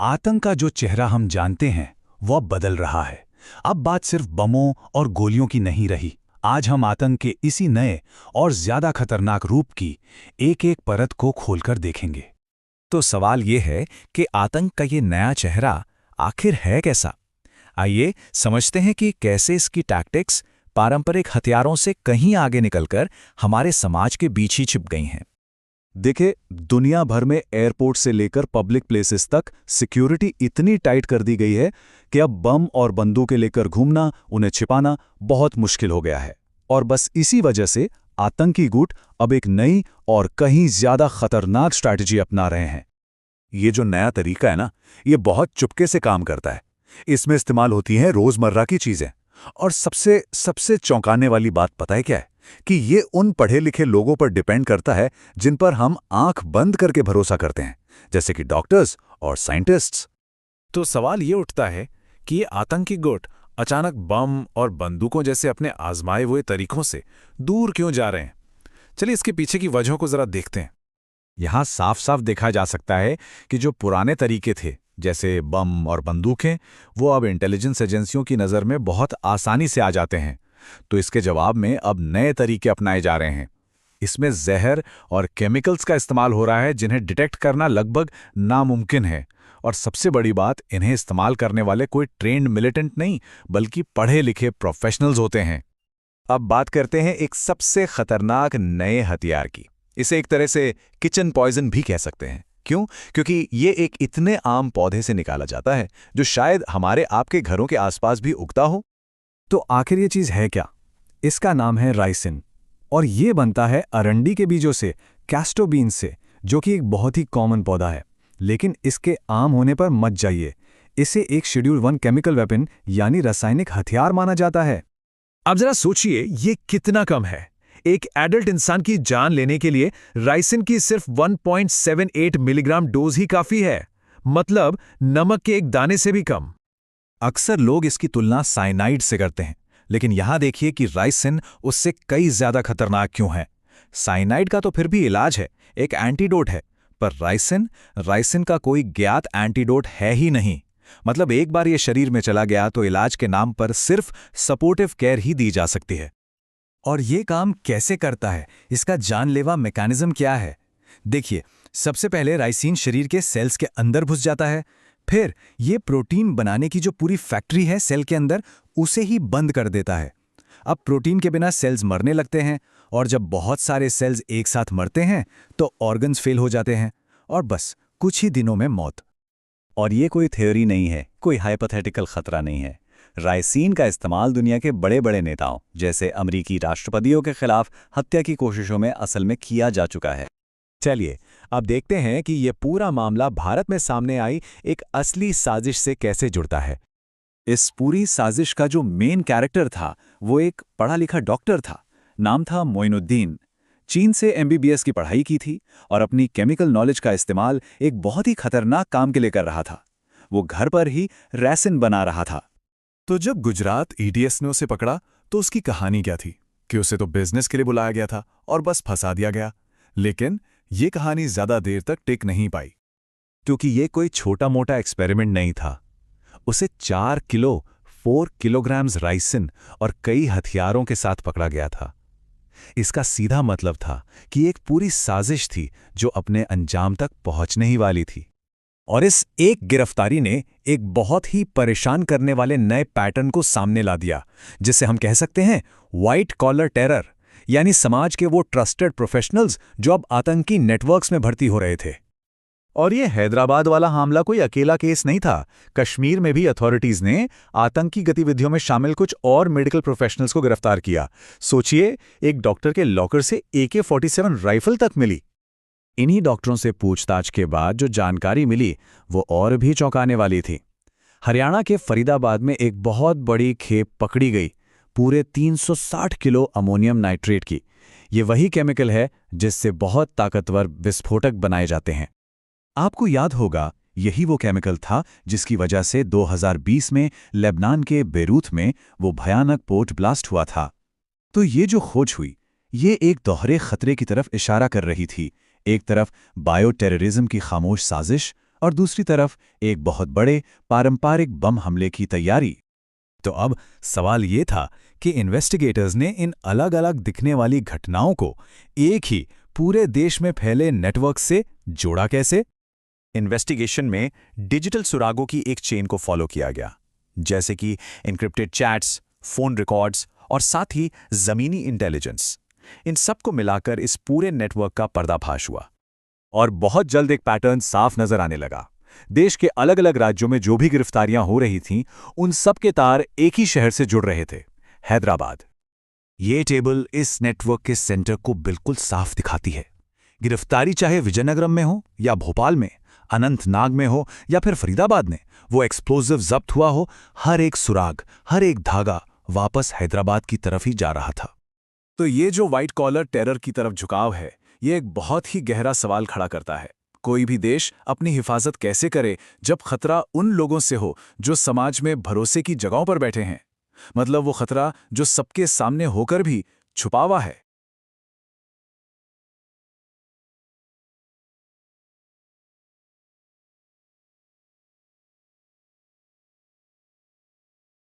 आतंक का जो चेहरा हम जानते हैं वो अब बदल रहा है। अब बात सिर्फ बमों और गोलियों की नहीं रही। आज हम आतंक के इसी नए और ज्यादा खतरनाक रूप की एक एक परत को खोलकर देखेंगे। तो सवाल ये है कि आतंक का ये नया चेहरा आखिर है कैसा। आइए समझते हैं कि कैसे इसकी टैक्टिक्स पारंपरिक हथियारों से कहीं आगे निकलकर हमारे समाज के बीच ही छिप गई हैं। देखिए, दुनिया भर में एयरपोर्ट से लेकर पब्लिक प्लेसेस तक सिक्योरिटी इतनी टाइट कर दी गई है कि अब बम और बंदूकें लेकर घूमना, उन्हें छिपाना बहुत मुश्किल हो गया है। और बस इसी वजह से आतंकी गुट अब एक नई और कहीं ज्यादा खतरनाक स्ट्रैटेजी अपना रहे हैं। ये जो नया तरीका है ना, ये बहुत चुपके से काम करता है। इसमें इस्तेमाल होती हैं रोजमर्रा की चीजें। और सबसे सबसे चौंकाने वाली बात पता है क्या है? कि ये उन पढ़े लिखे लोगों पर डिपेंड करता है जिन पर हम आंख बंद करके भरोसा करते हैं, जैसे कि डॉक्टर्स और साइंटिस्ट्स। तो सवाल ये उठता है कि ये आतंकी गुट अचानक बम और बंदूकों जैसे अपने आजमाए हुए तरीकों से दूर क्यों जा रहे हैं। चलिए इसके पीछे की वजहों को जरा देखते हैं। यहां साफ साफ देखा जा सकता है कि जो पुराने तरीके थे, जैसे बम और बंदूकें, वो अब इंटेलिजेंस एजेंसियों की नज़र में बहुत आसानी से आ जाते हैं। तो इसके जवाब में अब नए तरीके अपनाए जा रहे हैं। इसमें जहर और केमिकल्स का इस्तेमाल हो रहा है जिन्हें डिटेक्ट करना लगभग नामुमकिन है। और सबसे बड़ी बात, इन्हें इस्तेमाल करने वाले कोई ट्रेंड मिलिटेंट नहीं, बल्कि पढ़े लिखे प्रोफेशनल्स होते हैं। अब बात करते हैं एक सबसे खतरनाक नए हथियार की। इसे एक तरह से किचन पॉइजन भी कह सकते हैं। क्यों? क्योंकि ये एक इतने आम पौधे से निकाला जाता है जो शायद हमारे आपके घरों के आसपास भी उगता हो। तो आखिर ये चीज़ है क्या? इसका नाम है राइसिन, और ये बनता है अरंडी के बीजों से, कैस्टर बीन्स से, जो कि एक बहुत ही कॉमन पौधा है। लेकिन इसके आम होने पर मत जाइए, इसे एक शेड्यूल 1 केमिकल वेपन यानी रासायनिक हथियार माना जाता है। अब जरा सोचिए ये कितना कम है। एक एडल्ट इंसान की जान लेने के लिए राइसिन की सिर्फ 1.78 मिलीग्राम डोज ही काफी है, मतलब नमक के एक दाने से भी कम। अक्सर लोग इसकी तुलना साइनाइड से करते हैं, लेकिन यहां देखिए कि राइसिन उससे कई ज्यादा खतरनाक क्यों है। साइनाइड का तो फिर भी इलाज है, एक एंटीडोट है, पर राइसिन का कोई ज्ञात एंटीडोट है ही नहीं। मतलब एक बार ये शरीर में चला गया तो इलाज के नाम पर सिर्फ सपोर्टिव केयर ही दी जा सकती है। और ये काम कैसे करता है, इसका जानलेवा मैकेनिज्म क्या है? देखिए, सबसे पहले राइसिन शरीर के सेल्स के अंदर घुस जाता है। फिर ये प्रोटीन बनाने की जो पूरी फैक्ट्री है सेल के अंदर, उसे ही बंद कर देता है। अब प्रोटीन के बिना सेल्स मरने लगते हैं, और जब बहुत सारे सेल्स एक साथ मरते हैं तो ऑर्गन्स फेल हो जाते हैं, और बस कुछ ही दिनों में मौत। और ये कोई थ्योरी नहीं है, कोई हाइपोथेटिकल खतरा नहीं है। राइसिन का इस्तेमाल दुनिया के बड़े बड़े नेताओं जैसे अमेरिकी राष्ट्रपतियों के खिलाफ हत्या की कोशिशों में असल में किया जा चुका है। चलिए अब देखते हैं कि यह पूरा मामला भारत में सामने आई एक असली साजिश से कैसे जुड़ता है। इस पूरी साजिश का जो मेन कैरेक्टर था वो एक पढ़ा लिखा डॉक्टर था। नाम था मोइनुद्दीन। चीन से एमबीबीएस की पढ़ाई की थी और अपनी केमिकल नॉलेज का इस्तेमाल एक बहुत ही खतरनाक काम के लिए कर रहा था। वो घर पर ही राइसिन बना रहा था। तो जब गुजरात ईडीएस ने उसे पकड़ा तो उसकी कहानी क्या थी कि उसे तो बिजनेस के लिए बुलाया गया था और बस फंसा दिया गया। लेकिन ये कहानी ज्यादा देर तक टिक नहीं पाई, क्योंकि ये कोई छोटा मोटा एक्सपेरिमेंट नहीं था। उसे 4 किलोग्राम्स राइसिन और कई हथियारों के साथ पकड़ा गया था। इसका सीधा मतलब था कि एक पूरी साजिश थी जो अपने अंजाम तक पहुंचने ही वाली थी। और इस एक गिरफ्तारी ने एक बहुत ही परेशान करने वाले नए पैटर्न को सामने ला दिया, जिसे हम कह सकते हैं व्हाइट कॉलर टेरर, यानी समाज के वो ट्रस्टेड प्रोफेशनल्स जो अब आतंकी नेटवर्क्स में भर्ती हो रहे थे। और ये हैदराबाद वाला हमला कोई अकेला केस नहीं था। कश्मीर में भी अथॉरिटीज ने आतंकी गतिविधियों में शामिल कुछ और मेडिकल प्रोफेशनल्स को गिरफ्तार किया। सोचिए, एक डॉक्टर के लॉकर से AK-47 राइफल तक मिली। इन्हीं डॉक्टरों से पूछताछ के बाद जो जानकारी मिली वो और भी चौंकाने वाली थी। हरियाणा के फरीदाबाद में एक बहुत बड़ी खेप पकड़ी गई, पूरे 360 किलो अमोनियम नाइट्रेट की। ये वही केमिकल है जिससे बहुत ताकतवर विस्फोटक बनाए जाते हैं। आपको याद होगा, यही वो केमिकल था जिसकी वजह से 2020 में लेबनान के बेरूत में वो भयानक पोर्ट ब्लास्ट हुआ था। तो ये जो खोज हुई, ये एक दोहरे खतरे की तरफ इशारा कर रही थी। एक तरफ बायो टेररिज्म की खामोश साजिश और दूसरी तरफ एक बहुत बड़े पारंपरिक बम हमले की तैयारी। तो अब सवाल ये था कि इन्वेस्टिगेटर्स ने इन अलग अलग दिखने वाली घटनाओं को एक ही पूरे देश में फैले नेटवर्क से जोड़ा कैसे? इन्वेस्टिगेशन में डिजिटल सुरागों की एक चेन को फॉलो किया गया, जैसे कि एन्क्रिप्टेड चैट्स, फोन रिकॉर्ड्स और साथ ही जमीनी इंटेलिजेंस। इन सब को मिलाकर इस पूरे नेटवर्क का पर्दाफाश हुआ। और बहुत जल्द एक पैटर्न साफ नजर आने लगा। देश के अलग अलग राज्यों में जो भी गिरफ्तारियां हो रही थीं, उन सब के तार एक ही शहर से जुड़ रहे थे, हैदराबाद। ये टेबल इस नेटवर्क के सेंटर को बिल्कुल साफ दिखाती है। गिरफ्तारी चाहे विजयनगरम में हो या भोपाल में, अनंतनाग में हो या फिर फरीदाबाद में, वो एक्सप्लोजिव जब्त हुआ हो, हर एक सुराग, हर एक धागा वापस हैदराबाद की तरफ ही जा रहा था। तो ये जो व्हाइट कॉलर टेरर की तरफ झुकाव है, ये एक बहुत ही गहरा सवाल खड़ा करता है। कोई भी देश अपनी हिफाजत कैसे करे जब खतरा उन लोगों से हो जो समाज में भरोसे की जगहों पर बैठे हैं? मतलब वो खतरा जो सबके सामने होकर भी छुपा हुआ है।